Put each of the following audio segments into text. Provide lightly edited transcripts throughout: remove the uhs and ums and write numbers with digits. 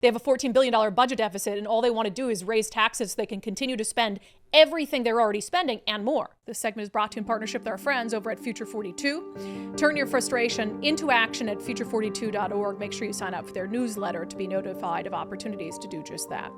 They have a $14 billion budget deficit, and all they want to do is raise taxes so they can continue to spend everything they're already spending and more. This segment is brought to you in partnership with our friends over at Future 42. Turn your frustration into action at future42.org. Make sure you sign up for their newsletter to be notified of opportunities to do just that.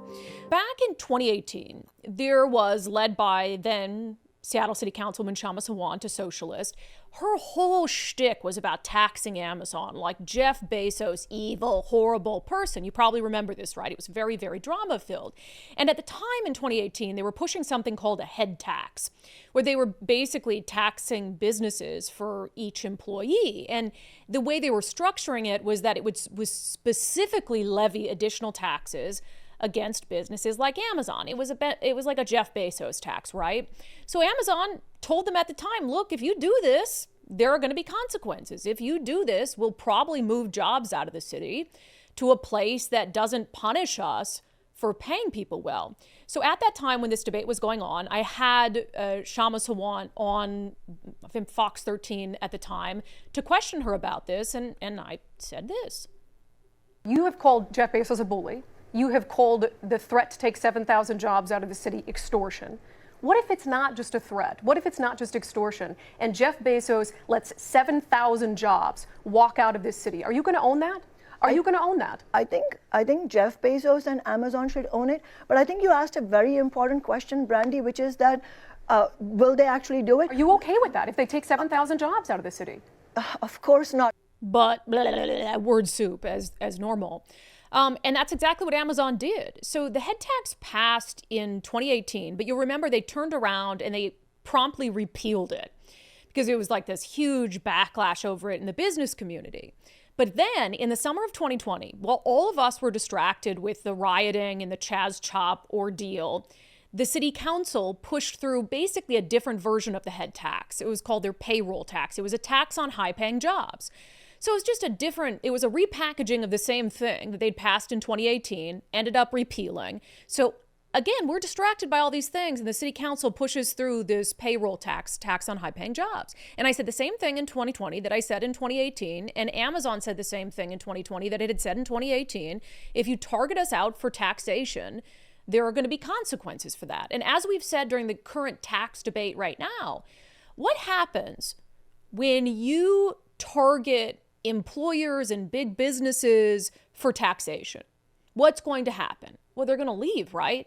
Back in 2018, there was, led by then Seattle City Councilman Kshama Sawant, a socialist, her whole shtick was about taxing Amazon, like Jeff Bezos, evil, horrible person. You probably remember this, right? It was very, very drama-filled. And at the time in 2018, they were pushing something called a head tax, where they were basically taxing businesses for each employee. And the way they were structuring it was that it was specifically levy additional taxes against businesses like Amazon. It was like a Jeff Bezos tax, right? So Amazon told them at the time, look, if you do this, there are going to be consequences. If you do this, we'll probably move jobs out of the city to a place that doesn't punish us for paying people well. So at that time when this debate was going on, I had Kshama Sawant on, I think, Fox 13 at the time to question her about this, and I said this. You have called Jeff Bezos a bully. You have called the threat to take 7,000 jobs out of the city extortion. What if it's not just a threat? What if it's not just extortion and Jeff Bezos lets 7,000 jobs walk out of this city? Are you going to own that? Are you going to own that? I think Jeff Bezos and Amazon should own it. But I think you asked a very important question, Brandi, which is that will they actually do it? Are you okay with that if they take 7,000 jobs out of the city? Of course not. But blah, blah, blah, blah, word soup as normal. And that's exactly what Amazon did. So the head tax passed in 2018, but you'll remember they turned around and they promptly repealed it because it was like this huge backlash over it in the business community. But then in the summer of 2020, while all of us were distracted with the rioting and the Chaz Chop ordeal, the city council pushed through basically a different version of the head tax. It was called their payroll tax. It was a tax on high-paying jobs. So it was just it was a repackaging of the same thing that they'd passed in 2018, ended up repealing. So again, we're distracted by all these things, and the city council pushes through this payroll tax on high-paying jobs. And I said the same thing in 2020 that I said in 2018, and Amazon said the same thing in 2020 that it had said in 2018. If you target us out for taxation, there are going to be consequences for that. And as we've said during the current tax debate right now, what happens when you target employers and big businesses for taxation? What's going to happen? Well, they're going to leave, right?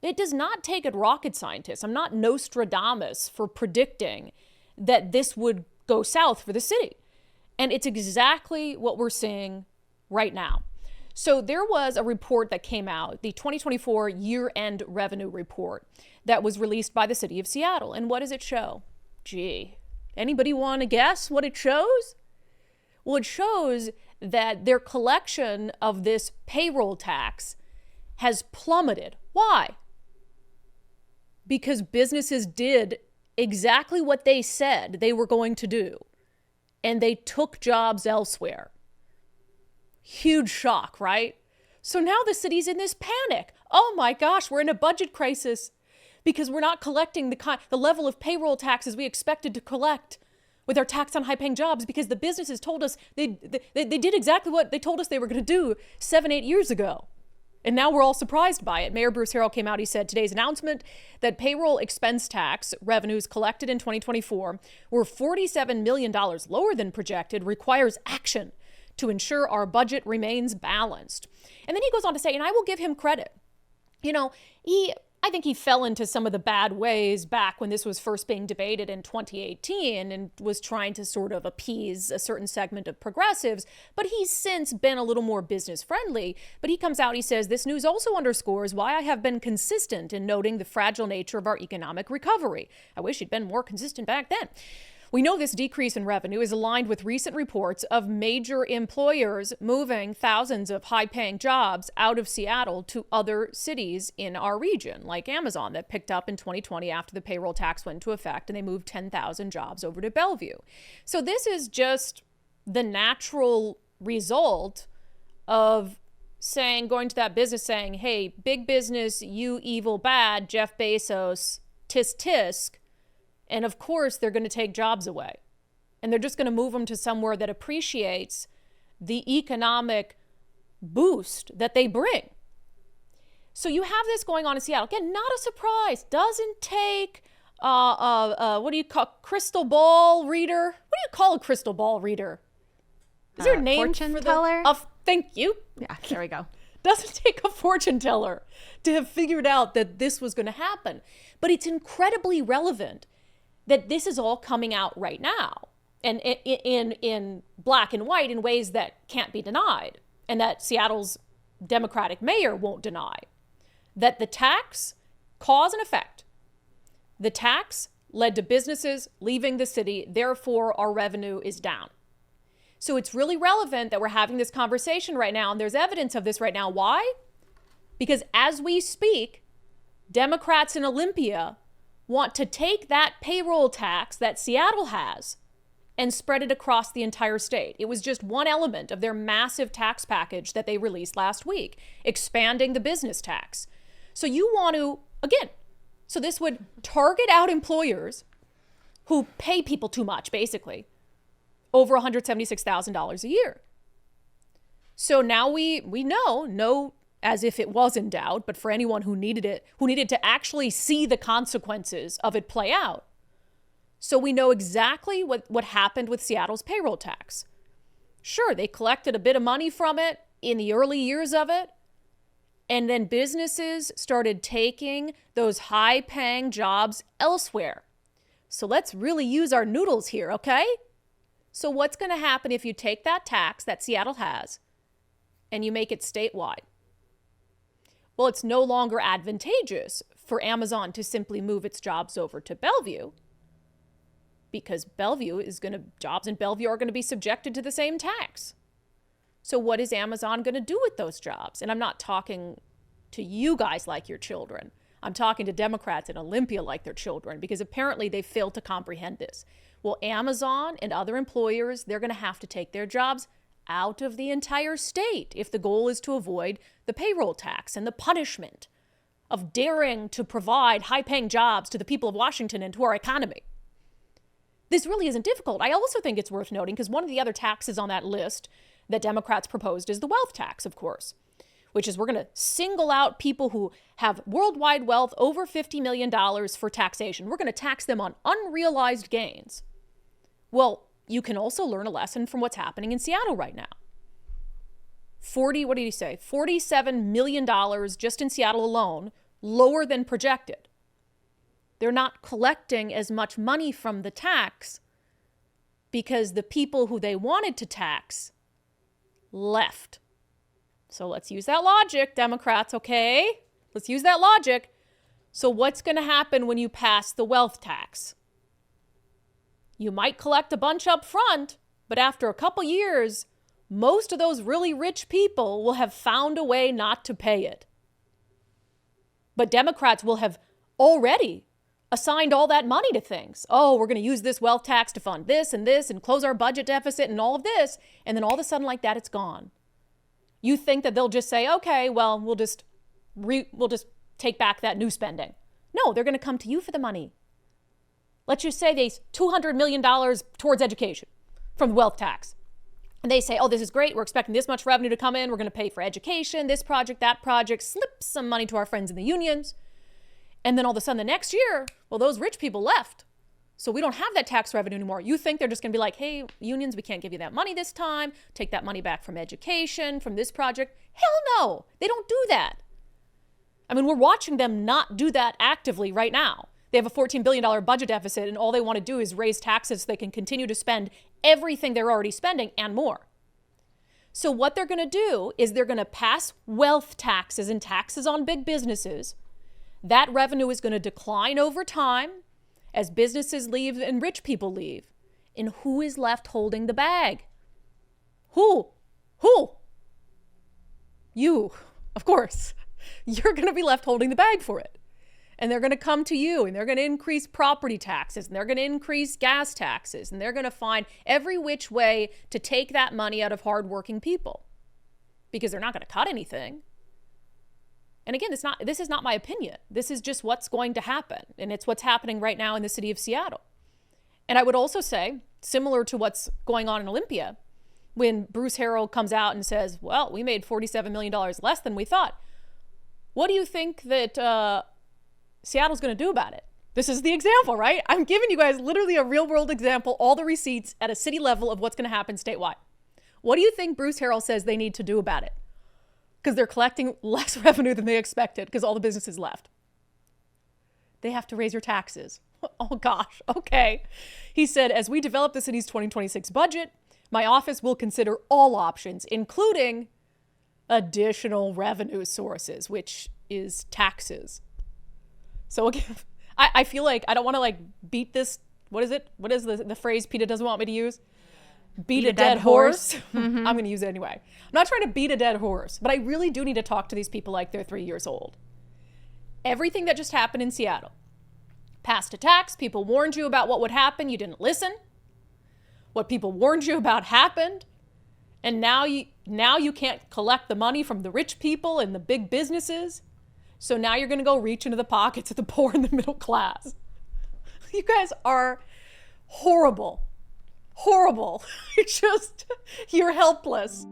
It does not take a rocket scientist. I'm not Nostradamus for predicting that this would go south for the city. And it's exactly what we're seeing right now. So there was a report that came out, the 2024 year-end revenue report that was released by the city of Seattle. And what does it show? Gee, anybody want to guess what it shows? Well, it shows that their collection of this payroll tax has plummeted. Why? Because businesses did exactly what they said they were going to do, and they took jobs elsewhere. Huge shock, right? So now the city's in this panic. Oh my gosh, we're in a budget crisis because we're not collecting the level of payroll taxes we expected to collect with our tax on high-paying jobs because the businesses told us they did exactly what they told us they were going to do 7-8 years ago. And now we're all surprised by it. Mayor Bruce Harrell came out, he said today's announcement that payroll expense tax revenues collected in 2024 were $47 million lower than projected, requires action to ensure our budget remains balanced. And then he goes on to say, and I will give him credit, I think he fell into some of the bad ways back when this was first being debated in 2018 and was trying to sort of appease a certain segment of progressives. But he's since been a little more business friendly. But he comes out, he says, this news also underscores why I have been consistent in noting the fragile nature of our economic recovery. I wish he'd been more consistent back then. We know this decrease in revenue is aligned with recent reports of major employers moving thousands of high-paying jobs out of Seattle to other cities in our region, like Amazon, that picked up in 2020 after the payroll tax went into effect, and they moved 10,000 jobs over to Bellevue. So this is just the natural result of going to that business saying, hey, big business, you evil bad, Jeff Bezos, tisk tisk. And of course, they're going to take jobs away. And they're just going to move them to somewhere that appreciates the economic boost that they bring. So you have this going on in Seattle. Again, not a surprise. Doesn't take, what do you call, crystal ball reader? What do you call a crystal ball reader? Is there a name fortune for teller? Thank you. Yeah, there we go. Doesn't take a fortune teller to have figured out that this was going to happen. But it's incredibly relevant that this is all coming out right now and in black and white in ways that can't be denied, and that Seattle's Democratic mayor won't deny. That the tax, cause and effect, the tax led to businesses leaving the city, therefore our revenue is down. So it's really relevant that we're having this conversation right now, and there's evidence of this right now. Why? Because as we speak, Democrats in Olympia want to take that payroll tax that Seattle has and spread it across the entire state. It was just one element of their massive tax package that they released last week, expanding the business tax. So you want to, again, so this would target out employers who pay people too much, basically, over $176,000 a year. So now we know as if it was in doubt, but for anyone who needed it, who needed to actually see the consequences of it play out. So we know exactly what happened with Seattle's payroll tax. Sure, they collected a bit of money from it in the early years of it, and then businesses started taking those high-paying jobs elsewhere. So let's really use our noodles here, okay? So what's going to happen if you take that tax that Seattle has and you make it statewide? Well, it's no longer advantageous for Amazon to simply move its jobs over to Bellevue, because jobs in Bellevue are going to be subjected to the same tax. So what is Amazon going to do with those jobs? And I'm not talking to you guys like your children. I'm talking to Democrats in Olympia like their children, because apparently they failed to comprehend this. Well, Amazon and other employers, they're going to have to take their jobs out of the entire state if the goal is to avoid the payroll tax and the punishment of daring to provide high-paying jobs to the people of Washington and to our economy. This really isn't difficult. I also think it's worth noting, because one of the other taxes on that list that Democrats proposed is the wealth tax, of course, which is we're going to single out people who have worldwide wealth over $50 million for taxation. We're going to tax them on unrealized gains. Well, you can also learn a lesson from what's happening in Seattle right now. $47 million just in Seattle alone, lower than projected. They're not collecting as much money from the tax because the people who they wanted to tax left. So let's use that logic, Democrats, okay? Let's use that logic. So what's going to happen when you pass the wealth tax? You might collect a bunch up front, but after a couple years, most of those really rich people will have found a way not to pay it. But Democrats will have already assigned all that money to things. Oh, we're going to use this wealth tax to fund this and close our budget deficit and all of this. And then all of a sudden like that, it's gone. You think that they'll just say, okay, well, we'll just take back that new spending. No, they're going to come to you for the money. Let's just say there's $200 million towards education from the wealth tax. And they say, oh, this is great. We're expecting this much revenue to come in. We're going to pay for education, this project, that project, slip some money to our friends in the unions. And then all of a sudden the next year, well, those rich people left. So we don't have that tax revenue anymore. You think they're just going to be like, hey, unions, we can't give you that money this time. Take that money back from education, from this project. Hell no, they don't do that. I mean, we're watching them not do that actively right now. They have a $14 billion budget deficit, and all they want to do is raise taxes so they can continue to spend everything they're already spending and more. So what they're going to do is they're going to pass wealth taxes and taxes on big businesses. That revenue is going to decline over time as businesses leave and rich people leave. And who is left holding the bag? Who? You, of course. You're going to be left holding the bag for it. And they're going to come to you, and they're going to increase property taxes, and they're going to increase gas taxes, and they're going to find every which way to take that money out of hardworking people, because they're not going to cut anything. And again, this is not my opinion. This is just what's going to happen. And it's what's happening right now in the city of Seattle. And I would also say, similar to what's going on in Olympia, when Bruce Harrell comes out and says, well, we made $47 million less than we thought. What do you think that Seattle's going to do about it? This is the example, right? I'm giving you guys literally a real world example, all the receipts at a city level of what's going to happen statewide. What do you think Bruce Harrell says they need to do about it? Because they're collecting less revenue than they expected because all the businesses left. They have to raise your taxes. Oh gosh, okay. He said, as we develop the city's 2026 budget, my office will consider all options, including additional revenue sources, which is taxes. So again, I feel like I don't want to like beat this. What is it? What is the phrase PETA doesn't want me to use? Beat a dead horse. I'm going to use it anyway. I'm not trying to beat a dead horse, but I really do need to talk to these people like they're 3 years old. Everything that just happened in Seattle. Past attacks, people warned you about what would happen. You didn't listen. What people warned you about happened. And now you can't collect the money from the rich people and the big businesses. So now you're going to go reach into the pockets of the poor and the middle class. You guys are horrible. Horrible. You're helpless.